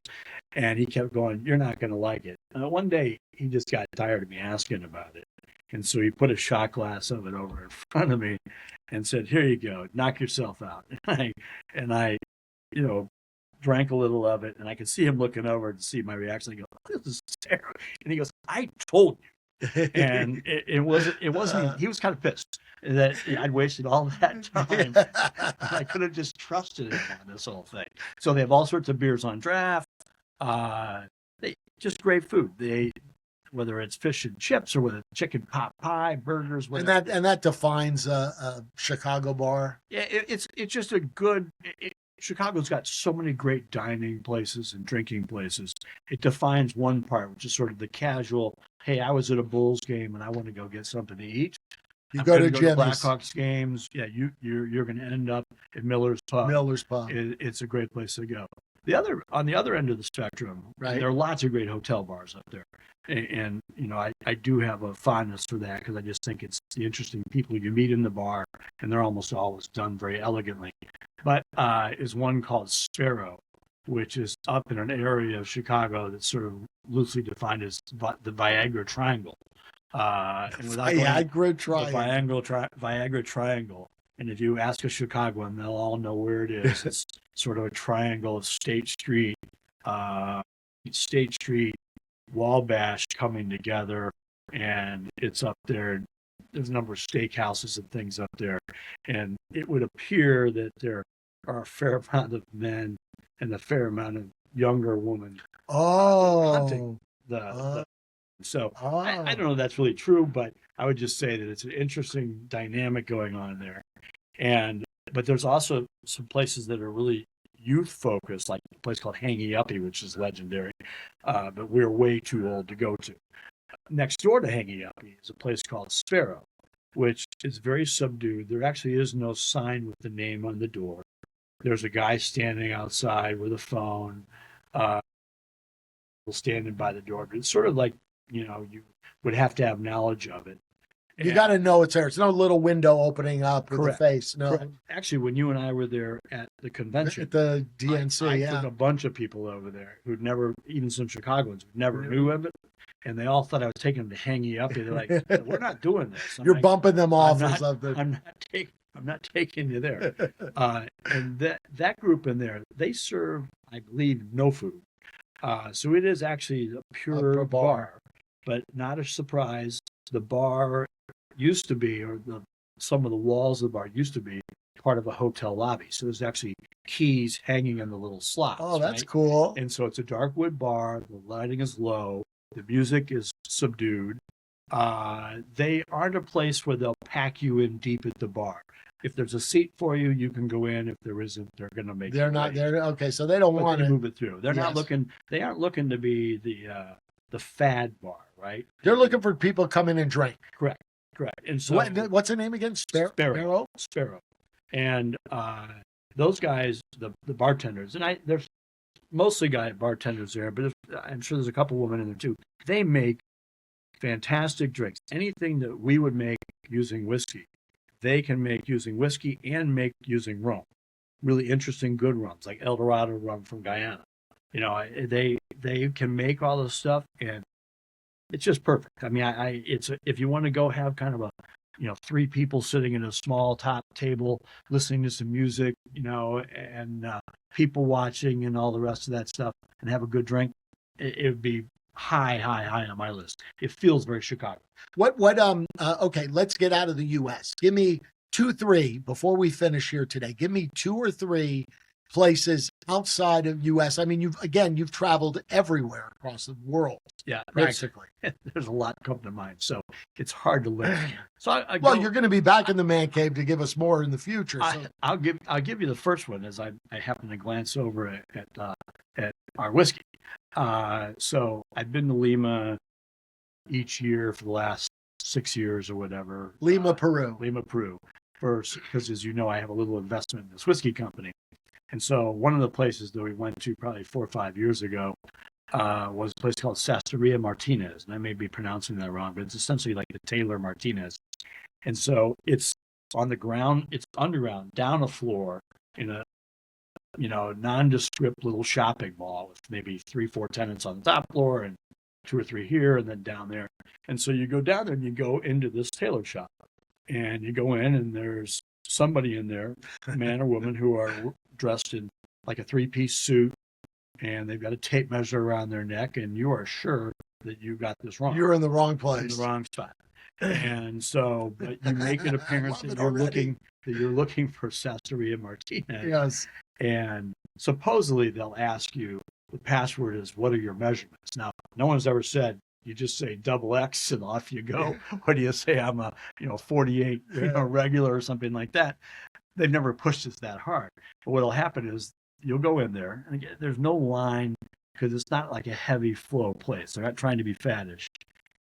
And he kept going, "You're not going to like it." One day, he just got tired of me asking about it. And so he put a shot glass of it over in front of me and said, "Here you go, knock yourself out." And I you know, drank a little of it, and I could see him looking over to see my reaction. I go, "This is terrible." And he goes, "I told you." And it wasn't, he was kind of pissed that I'd wasted all that time. I could have just trusted him on this whole thing. So they have all sorts of beers on draft. They just great food. Whether it's fish and chips or whether it's chicken pot pie, burgers, whatever. And that defines a Chicago bar. Yeah, it's just a good. Chicago's got so many great dining places and drinking places. It defines one part, which is sort of the casual. Hey, I was at a Bulls game and I want to go get something to eat. You go to Jimmy's. Blackhawks games. Yeah, you're going to end up at Miller's Pub. Miller's Pub. It's a great place to go. On the other end of the spectrum, right, there are lots of great hotel bars up there, and I do have a fondness for that because I just think it's the interesting people you meet in the bar, and they're almost always done very elegantly. But is one called Sparrow, which is up in an area of Chicago that's sort of loosely defined as the Viagra Triangle. Viagra Triangle. The Viagra Triangle. And if you ask a Chicagoan, they'll all know where it is. It's sort of a triangle of State Street, Wabash coming together, and it's up there. There's a number of steakhouses and things up there, and it would appear that there are a fair amount of men and a fair amount of younger women hunting I don't know if that's really true, but I would just say that it's an interesting dynamic going on there. But there's also some places that are really youth focused, like a place called Hangy Uppy, which is legendary, but we're way too old to go to. Next door to Hangy Uppy is a place called Sparrow, which is very subdued. There actually is no sign with the name on the door. There's a guy standing outside with a phone, standing by the door. But it's sort of like, you would have to have knowledge of it. You got to know it's there. It's no little window opening up with the face. No. Correct. Actually, when you and I were there at the convention, at the DNC, I took a bunch of people over there who'd never, even some Chicagoans, who never knew of it, and they all thought I was taking them to Hangy Uppy. They're like, "We're not doing this." You're bumping them off or something. I'm not taking you there. And that group in there, they serve, I believe, no food. So it is actually a pure bar, but not a surprise. The bar used to be, some of the walls of the bar used to be part of a hotel lobby. So there's actually keys hanging on the little slots. Oh, that's cool. And so it's a dark wood bar. The lighting is low. The music is subdued. They aren't a place where they'll pack you in deep at the bar. If there's a seat for you, you can go in. If there isn't, they're going to make. They're not there. Okay, so they don't want to move it through. They're not looking. They aren't looking to be the fad bar, right? They're looking for people come in and drink. Correct. And so, what's the name again? Sparrow. And those guys, the bartenders, and there's mostly guy bartenders there, but I'm sure there's a couple women in there too. They make fantastic drinks. Anything that we would make using whiskey, they can make using whiskey and make using rum. Really interesting, good rums, like El Dorado rum from Guyana. They can make all this stuff, and it's just perfect. I mean, if you want to go have kind of a, 3 people sitting in a small top table listening to some music, and people watching and all the rest of that stuff, and have a good drink, it would be high on my list. It feels very Chicago. Okay, let's get out of the U.S. Give me 2, 3 before we finish here today. Give me 2 or 3 places outside of U.S. I mean, you've traveled everywhere across the world. Yeah, practically. There's a lot come to mind, so it's hard to limit. So you're going to be back in the man cave to give us more in the future. So. I'll give you the first one as I happen to glance over at our whiskey. So I've been to Lima each year for the last 6 years or whatever. Lima, Peru. First, because as you know, I have a little investment in this whiskey company. And so one of the places that we went to probably 4 or 5 years ago was a place called Sasteria Martinez, and I may be pronouncing that wrong, but it's essentially like the Taylor Martinez. And so it's on the ground, it's underground, down a floor in a nondescript little shopping mall with maybe 3-4 tenants on the top floor and 2 or 3 here and then down there. And so you go down there and you go into this tailor shop, and you go in and there's somebody in there, a man or woman, who are dressed in like a 3-piece suit, and they've got a tape measure around their neck, and you are sure that you got this wrong. You're in the wrong place. In the wrong spot. And so, but you make it apparent that you're looking for Sasteria Martinez. Yes. And supposedly they'll ask you, the password is, what are your measurements? Now, no one's ever said, you just say double X and off you go. Or do you say I'm a 48 regular or something like that? They've never pushed us that hard. But what'll happen is you'll go in there, and again, there's no line because it's not like a heavy flow place. They're not trying to be faddish.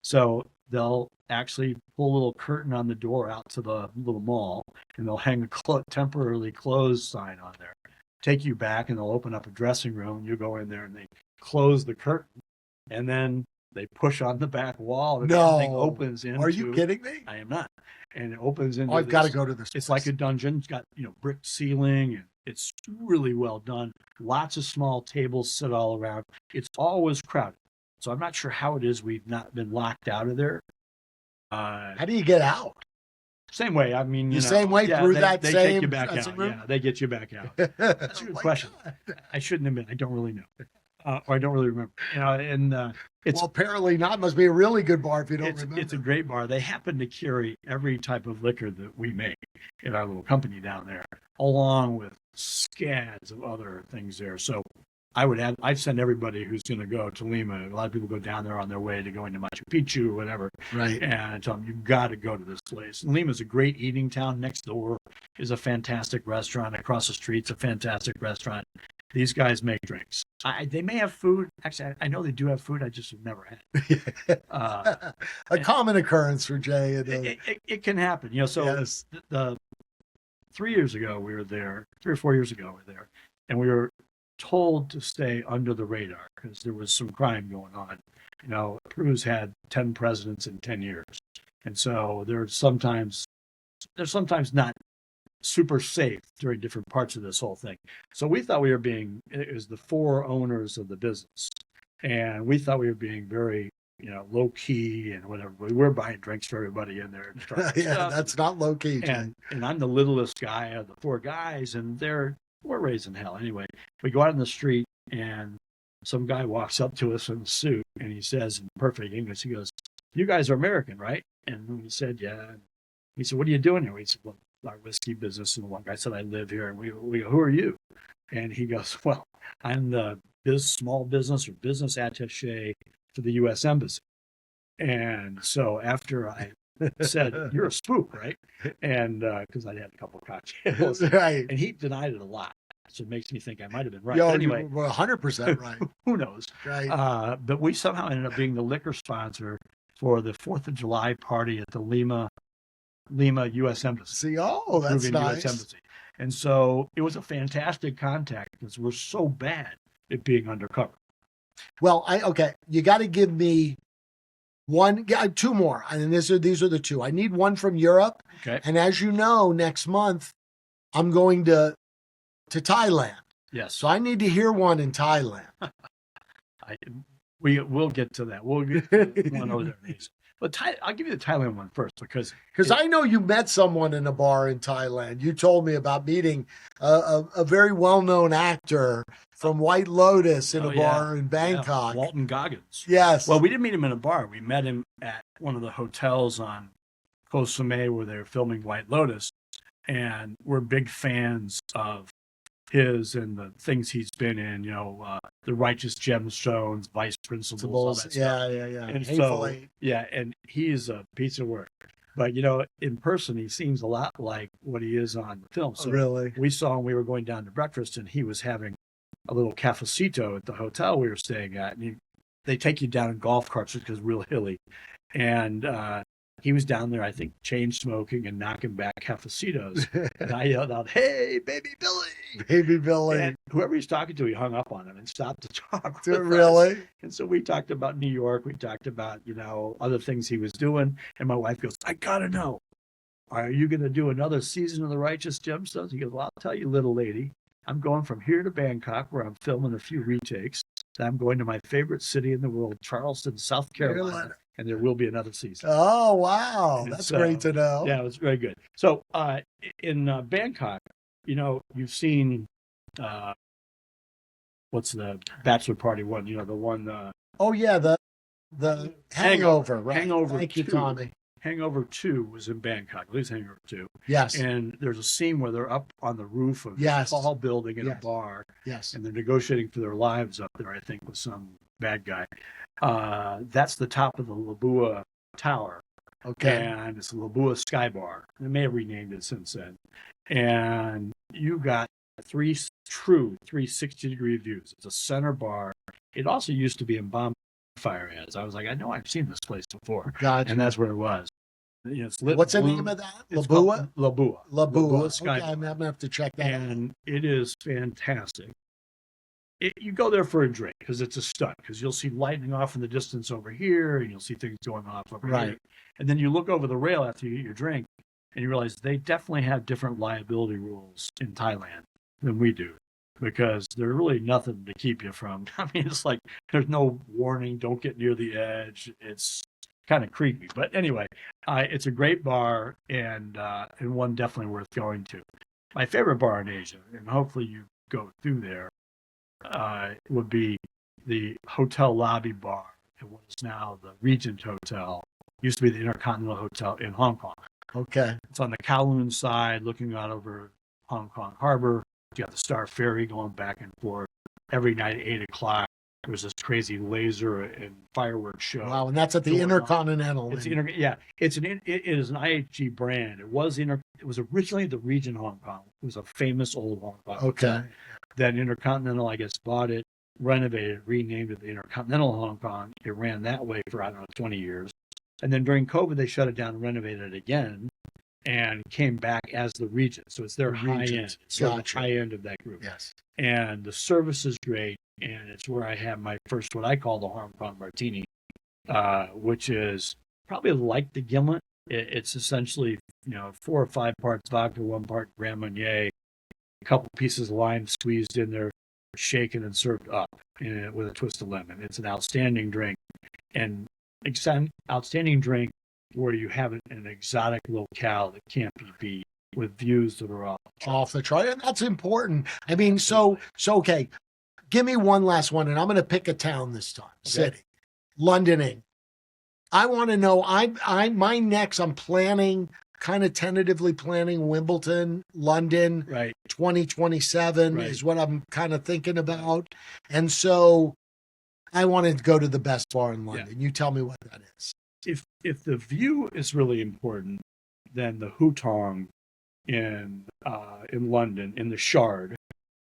So they'll actually pull a little curtain on the door out to the little mall, and they'll hang a temporarily closed sign on there. Take you back, and they'll open up a dressing room. You go in there, and they close the curtain, and then they push on the back wall. And everything opens into. Are you kidding me? I am not. And it opens into. I've got to go to this. It's place. Like a dungeon. It's got brick ceiling, and it's really well done. Lots of small tables sit all around. It's always crowded. So I'm not sure how it is we've not been locked out of there. How do you get out? Same way. I mean, the same way through that they same take you back out. room? Yeah, they get you back out. That's a good question. God. I shouldn't admit. I don't really know, or I don't really remember. And it's apparently not. It must be a really good bar if you don't remember. It's a great bar. They happen to carry every type of liquor that we make in our little company down there, along with scads of other things there. So I'd send everybody who's going to go to Lima. A lot of people go down there on their way to going to Machu Picchu or whatever. Right. And I tell them, you've got to go to this place. And Lima's a great eating town. Next door is a fantastic restaurant. Across the street's a fantastic restaurant. These guys make drinks. They may have food. Actually, I know they do have food. I just have never had. A common occurrence for Jay. It can happen. So yes. the 3 years ago we were there. 3 or 4 years ago we were there, and we were told to stay under the radar because there was some crime going on. Peru's had 10 presidents in 10 years. And so they're sometimes not super safe during different parts of this whole thing. So we thought it was the 4 owners of the business. And we thought we were being very, low key and whatever. We were buying drinks for everybody in there. Yeah, that's not low key. And I'm the littlest guy of the 4 guys, and we're raising hell. Anyway, we go out in the street, and some guy walks up to us in a suit, and he says in perfect English, he goes, "You guys are American, right?" And we said, "Yeah." And he said, "What are you doing here?" We said, "Well, our whiskey business." And one guy said, "I live here." And we go, "Who are you?" And he goes, "Well, I'm the small business or business attaché to the U.S. Embassy." And so after I said, "You're a spook, right?" And because I'd had a couple of cocktails, right, and he denied it a lot, so it makes me think I might have been right. Yo, anyway, you were 100% right. Who knows? Right. But we somehow ended up being the liquor sponsor for the 4th of July party at the Lima U.S. Embassy. See, that's nice. U.S. Embassy. And so it was a fantastic contact because we're so bad at being undercover. Well, you got to give me 2 more, and these are the 2. I need one from Europe. Okay. And as you know, next month I'm going to Thailand. Yes. So I need to hear one in Thailand. We'll get to that. We'll get to one over there. But I'll give you the Thailand one first because I know you met someone in a bar in Thailand. You told me about meeting a very well-known actor from White Lotus in a bar in Bangkok. Yeah. Walton Goggins. Yes. Well, we didn't meet him in a bar. We met him at one of the hotels on Koh Samui where they were filming White Lotus, and we're big fans of his and the things he's been in, the Righteous Gemstones, Vice Principals, all that stuff. Yeah. And Hateful so, Eight. and he's a piece of work. But, in person, he seems a lot like what he is on film. So really? We saw him, we were going down to breakfast, and he was having a little cafecito at the hotel we were staying at. And they take you down in golf carts because it's real hilly. And he was down there, I think, chain smoking and knocking back cafecitos. And I yelled out, "Hey, baby Billy!" Baby Billy. And whoever he's talking to, he hung up on him and stopped to talk with Really? us. And so we talked about New York. We talked about, other things he was doing. And my wife goes, "I gotta know, are you going to do another season of The Righteous Gemstones?" He goes, "Well, I'll tell you, little lady, I'm going from here to Bangkok, where I'm filming a few retakes. I'm going to my favorite city in the world, Charleston, South Carolina, and there will be another season." Oh, wow. And That's great to know. Yeah, it was very good. So in Bangkok, you've seen, what's the bachelor party one? The one. Oh, yeah, the Hangover, right? Hangover Thank you, 2. Tommy. Hangover 2 was in Bangkok, at least Hangover 2. Yes. And there's a scene where they're up on the roof of this tall building in a bar. Yes. And they're negotiating for their lives up there, I think, with some bad guy. That's the top of the Labua Tower. Okay. And it's the Labua Sky Bar. They may have renamed it since then. And you got three 360-degree views. It's a center bar. It also used to be in bonfire ads. I was like, I know I've seen this place before. Gotcha. And that's where it was. It's lit What's blue. the name of that? Labua? Labua. Sky Okay, I'm going to have to check that out. And it is fantastic. You go there for a drink because it's a stunt, because you'll see lightning off in the distance over here, and you'll see things going off over here. And then you look over the rail after you get your drink, and you realize they definitely have different liability rules in Thailand than we do, because there's really nothing to keep you from. I mean, it's like there's no warning, don't get near the edge. It's kind of creepy. But anyway, it's a great bar, and one definitely worth going to. My favorite bar in Asia, and hopefully you go through there, would be the hotel lobby bar at what is now the Regent Hotel. Used to be the Intercontinental Hotel in Hong Kong. Okay. It's on the Kowloon side, looking out over Hong Kong Harbor. You got the Star Ferry going back and forth. Every night at 8 o'clock, there's this crazy laser and fireworks show. Wow, and that's at the Intercontinental. It is an IHG brand. It was originally the Regent Hong Kong. It was a famous old Hong Kong. Okay. Hotel. Then Intercontinental, I guess, bought it, renovated, renamed it the Intercontinental Hong Kong. It ran that way for, 20 years. And then during COVID, they shut it down and renovated it again and came back as the Regent. So it's their high end. So the high end of that group. Yes. And the service is great. And it's where I have my first, what I call the Hong Kong martini, which is probably like the gimlet. It's essentially, 4 or 5 parts vodka, 1 part Grand Marnier, a couple pieces of lime squeezed in there, shaken and served up with a twist of lemon. It's an outstanding drink. And outstanding drink where you have an exotic locale that can't be beat, with views that are off the chart. And that's important. I mean, so okay. Give me one last one, and I'm going to pick a town this time. Okay. City. Londoning. I want to know, my next, I'm planning, kind of tentatively planning Wimbledon, London, right. 2027 is what I'm kind of thinking about. And so I wanted to go to the best bar in London. Yeah. You tell me what that is. If the view is really important, then the Hutong in London, in the Shard,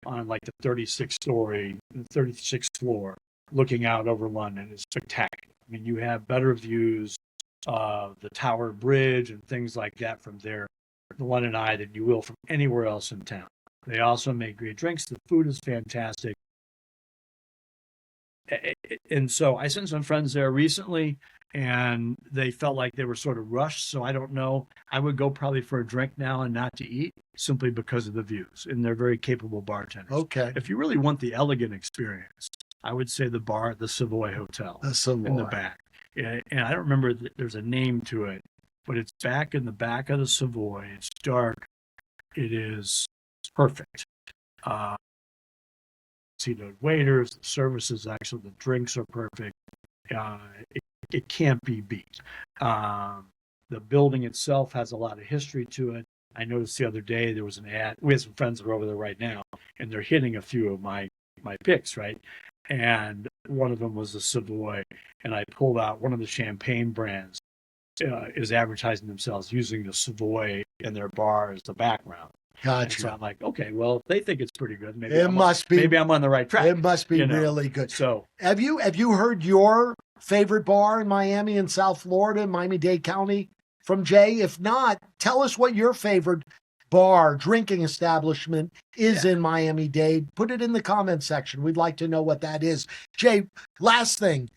on like the 36th floor, looking out over London, is spectacular. I mean, you have better views of the Tower Bridge and things like that from there, the London Eye, than you will from anywhere else in town. They also make great drinks. The food is fantastic. And so I sent some friends there recently, and they felt like they were sort of rushed. So I don't know. I would go probably for a drink now and not to eat, simply because of the views. And they're very capable bartenders. Okay. If you really want the elegant experience, I would say the Savoy Hotel. The Savoy. In the back. And I don't remember, there's a name to it, but it's back in the back of the Savoy. It's dark. It is perfect. Seated waiters, the services, actually, the drinks are perfect. It can't be beat. The building itself has a lot of history to it. I noticed the other day there was an ad. We have some friends that are over there right now, and they're hitting a few of my picks, right? And one of them was the Savoy, and I pulled out one of the champagne brands is advertising themselves using the Savoy in their bar as the background. Gotcha. So I'm like, okay, well, if they think it's pretty good, maybe maybe I'm on the right track. It must be really good. So have you heard your favorite bar in Miami and South Florida, Miami-Dade County? from Jay? If not, tell us what your favorite bar, drinking establishment is in Miami-Dade. Put it in the comment section. We'd like to know what that is. Jay, last thing.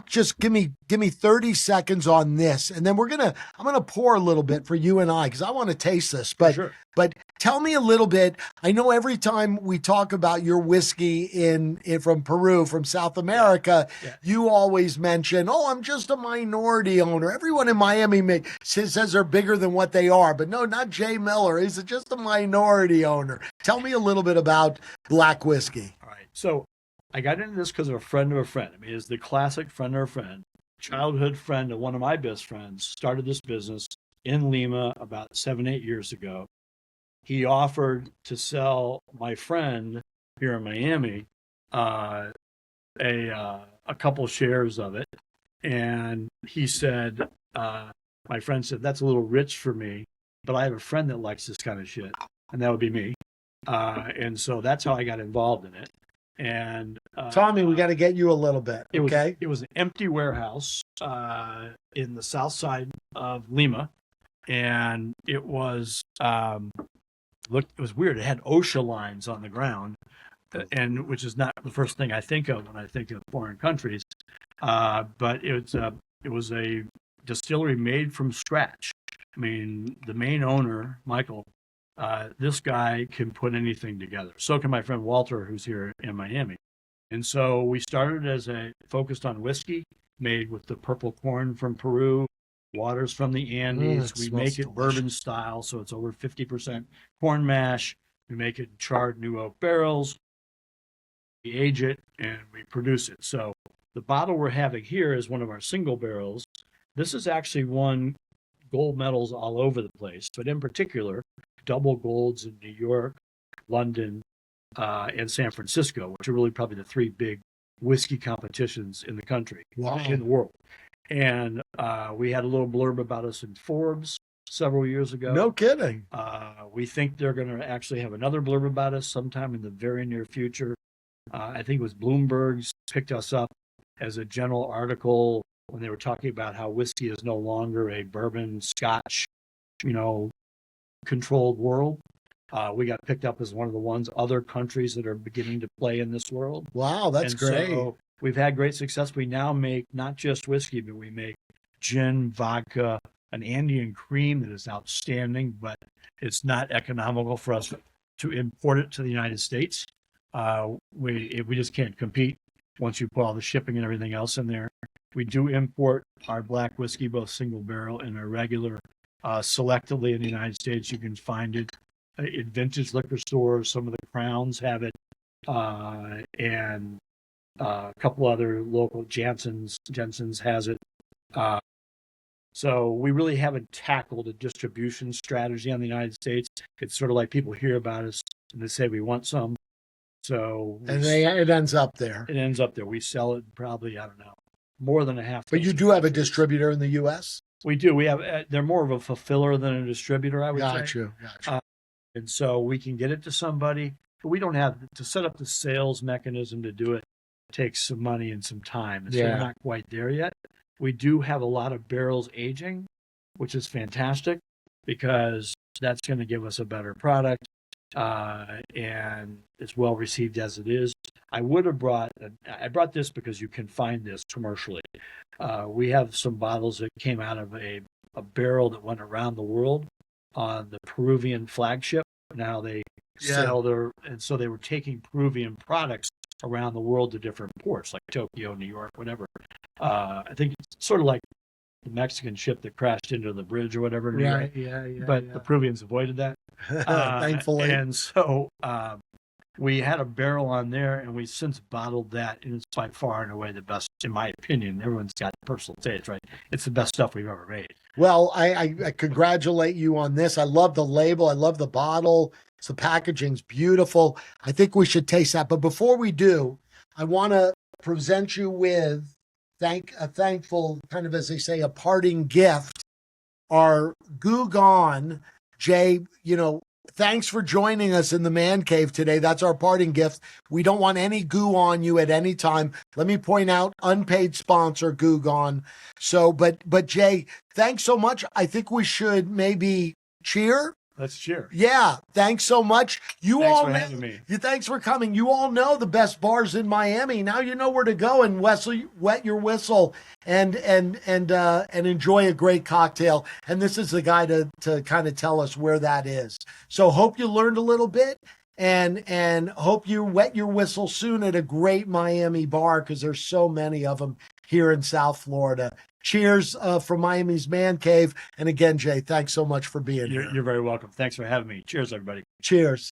Just give me 30 seconds on this, and then I'm gonna pour a little bit for you and I, because I want to taste this. But Sure. but tell me a little bit. I know every time we talk about your whiskey in from Peru, from South America, you always mention, "Oh, I'm just a minority owner." Everyone in Miami says they're bigger than what they are, but no, not Jay Miller. He's just a minority owner. Tell me a little bit about black whiskey. All right, so I got into this because of a friend of a friend. I mean, it's the classic friend of a friend. Childhood friend of one of my best friends started this business in Lima about 7-8 years ago. He offered to sell my friend here in Miami a couple shares of it. And he said, my friend said, "That's a little rich for me, but I have a friend that likes this kind of shit." And that would be me. And so that's how I got involved in it. And Tommy, we got to get you a little bit. Okay. It was an empty warehouse in the south side of Lima, and it was it was weird. It had OSHA lines on the ground, and which is not the first thing I think of when I think of foreign countries. But it was a distillery made from scratch. I mean, the main owner, Michael, this guy can put anything together. So can my friend Walter, who's here in Miami. And so we started as focused on whiskey, made with the purple corn from Peru, waters from the Andes. We make it bourbon style, so it's over 50% corn mash. We make it in charred new oak barrels. We age it and we produce it. So the bottle we're having here is one of our single barrels. This is actually won gold medals all over the place, but in particular, double golds in New York, London, and San Francisco, which are really probably the three big whiskey competitions in the country, in the world. And we had a little blurb about us in Forbes several years ago. No kidding. We think they're going to actually have another blurb about us sometime in the very near future. I think it was Bloomberg's picked us up as a general article when they were talking about how whiskey is no longer a bourbon, Scotch, controlled world. We got picked up as one of the other countries that are beginning to play in this world. Wow, that's great. So we've had great success. We now make not just whiskey, but we make gin, vodka, an Andean cream that is outstanding, but it's not economical for us to import it to the United States. We just can't compete once you put all the shipping and everything else in there. We do import our black whiskey, both single barrel and a regular, selectively in the United States. You can find it in vintage liquor stores. Some of the Crowns have it, and a couple other local Jensen's has it. So we really haven't tackled a distribution strategy on the United States. It's sort of like people hear about us and they say we want some. So it ends up there. It ends up there. We sell it probably, I don't know, more than a half. But you do have a distributor in the U.S.? We do. We have. They're more of a fulfiller than a distributor, I would say. Got you. And so we can get it to somebody, but we don't have to set up the sales mechanism to do it. It takes some money and some time. And so we're not quite there yet. We do have a lot of barrels aging, which is fantastic because that's going to give us a better product. And it's well received as it is. I brought this because you can find this commercially. We have some bottles that came out of a barrel that went around the world on the Peruvian flagship. Now they sell and so they were taking Peruvian products around the world to different ports like Tokyo, New York, whatever. I think it's sort of like the Mexican ship that crashed into the bridge or whatever. Right. But the Peruvians avoided that. Thankfully. And so we had a barrel on there, and we since bottled that, and it's by far and away the best, in my opinion. Everyone's got personal taste, right? It's the best stuff we've ever made. Well, I congratulate you on this. I love the label. I love the bottle. The packaging's beautiful. I think we should taste that. But before we do, I want to present you with a thankful, kind of as they say, a parting gift. Our Gugon, Jay, thanks for joining us in the man cave today. That's our parting gift. We don't want any goo on you at any time. Let me point out, unpaid sponsor, Goo Gone. So, but Jay, thanks so much. I think we should maybe cheer. Let's cheer. Yeah, thanks so much. Thanks for having me. Thanks for coming. You all know the best bars in Miami. Now you know where to go and wet your whistle and enjoy a great cocktail. And this is the guy to kind of tell us where that is. So hope you learned a little bit and hope you wet your whistle soon at a great Miami bar, because there's so many of them here in South Florida. Cheers from Miami's Man Cave. And again, Jay, thanks so much for being here. You're very welcome. Thanks for having me. Cheers, everybody. Cheers.